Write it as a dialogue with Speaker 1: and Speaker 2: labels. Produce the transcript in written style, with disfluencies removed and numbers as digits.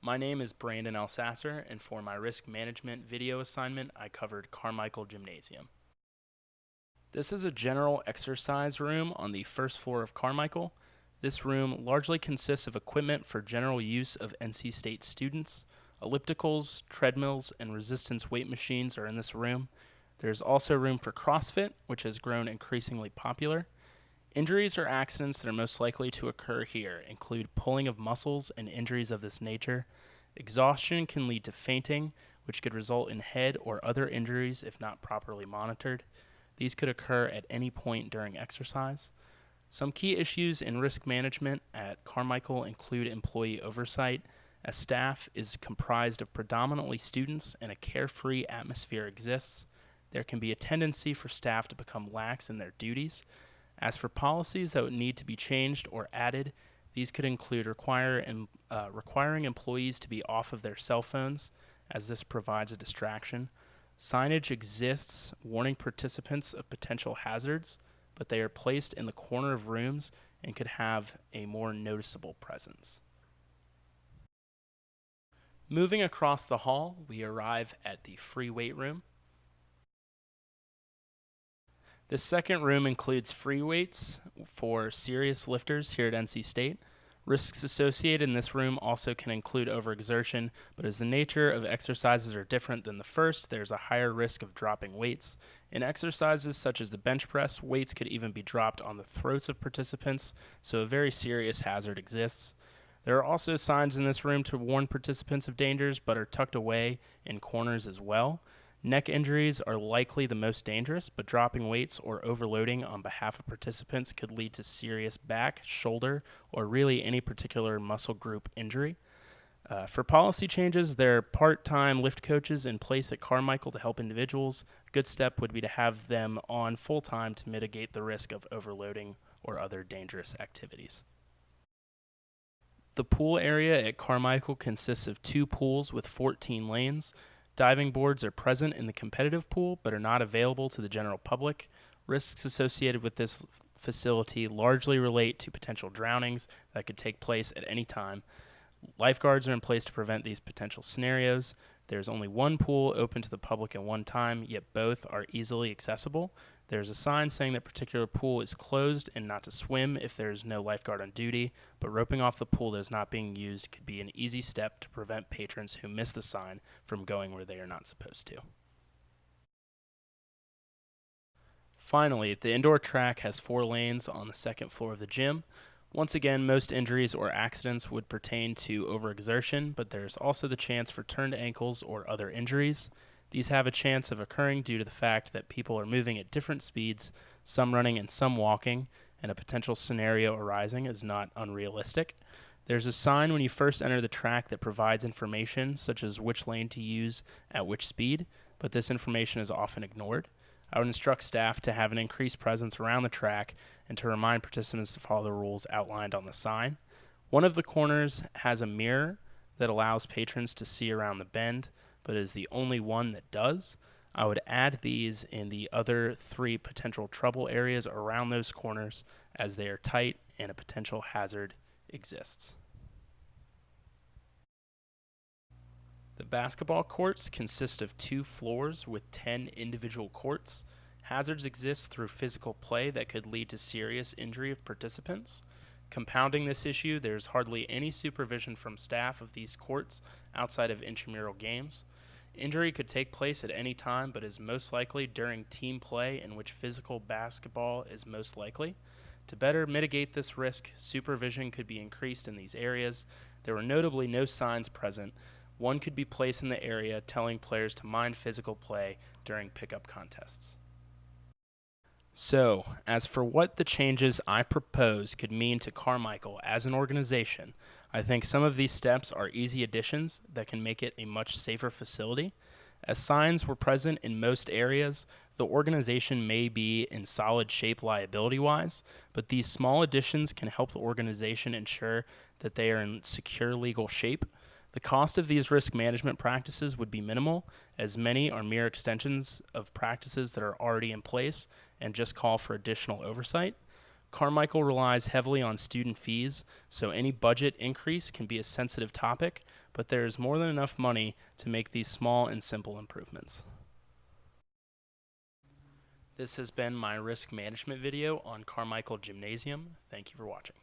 Speaker 1: My name is Brandon Elsasser, and for my risk management video assignment, I covered Carmichael Gymnasium. This is a general exercise room on the first floor of Carmichael. This room largely consists of equipment for general use of NC State students. Ellipticals, treadmills, and resistance weight machines are in this room. There's also room for CrossFit, which has grown increasingly popular. Injuries or accidents that are most likely to occur here include pulling of muscles and injuries of this nature. Exhaustion can lead to fainting, which could result in head or other injuries if not properly monitored. These could occur at any point during exercise. Some key issues in risk management at Carmichael include employee oversight, as staff is comprised of predominantly students and a carefree atmosphere exists. There can be a tendency for staff to become lax in their duties. As for policies that would need to be changed or added, these could include requiring employees to be off of their cell phones, as this provides a distraction. Signage exists warning participants of potential hazards, but they are placed in the corner of rooms and could have a more noticeable presence. Moving across the hall, we arrive at the free weight room. This second room includes free weights for serious lifters here at NC State. Risks associated in this room also can include overexertion, but as the nature of exercises are different than the first, there's a higher risk of dropping weights. In exercises such as the bench press, weights could even be dropped on the throats of participants, so a very serious hazard exists. There are also signs in this room to warn participants of dangers, but are tucked away in corners as well. Neck injuries are likely the most dangerous, but dropping weights or overloading on behalf of participants could lead to serious back, shoulder, or really any particular muscle group injury. For policy changes, there are part-time lift coaches in place at Carmichael to help individuals. A good step would be to have them on full-time to mitigate the risk of overloading or other dangerous activities. The pool area at Carmichael consists of 2 pools with 14 lanes. Diving boards are present in the competitive pool but are not available to the general public. Risks associated with this facility largely relate to potential drownings that could take place at any time. Lifeguards are in place to prevent these potential scenarios. There's only one pool open to the public at one time, yet both are easily accessible. There's a sign saying that particular pool is closed and not to swim if there's no lifeguard on duty, but roping off the pool that is not being used could be an easy step to prevent patrons who miss the sign from going where they are not supposed to. Finally, the indoor track has 4 lanes on the second floor of the gym. Once again, most injuries or accidents would pertain to overexertion, but there's also the chance for turned ankles or other injuries. These have a chance of occurring due to the fact that people are moving at different speeds, some running and some walking, and a potential scenario arising is not unrealistic. There's a sign when you first enter the track that provides information, such as which lane to use at which speed, but this information is often ignored. I would instruct staff to have an increased presence around the track and to remind participants to follow the rules outlined on the sign. One of the corners has a mirror that allows patrons to see around the bend, but is the only one that does. I would add these in the other 3 potential trouble areas around those corners as they are tight and a potential hazard exists. The basketball courts consist of 2 floors with 10 individual courts. Hazards exist through physical play that could lead to serious injury of participants. Compounding this issue, there's hardly any supervision from staff of these courts outside of intramural games. Injury could take place at any time, but is most likely during team play in which physical basketball is most likely. To better mitigate this risk, supervision could be increased in these areas. There were notably no signs present. One could be placed in the area telling players to mind physical play during pickup contests. So, as for what the changes I propose could mean to Carmichael as an organization, I think some of these steps are easy additions that can make it a much safer facility. As signs were present in most areas, the organization may be in solid shape liability-wise, but these small additions can help the organization ensure that they are in secure legal shape. The cost of these risk management practices would be minimal, as many are mere extensions of practices that are already in place and just call for additional oversight. Carmichael relies heavily on student fees, so any budget increase can be a sensitive topic, but there is more than enough money to make these small and simple improvements. This has been my risk management video on Carmichael Gymnasium. Thank you for watching.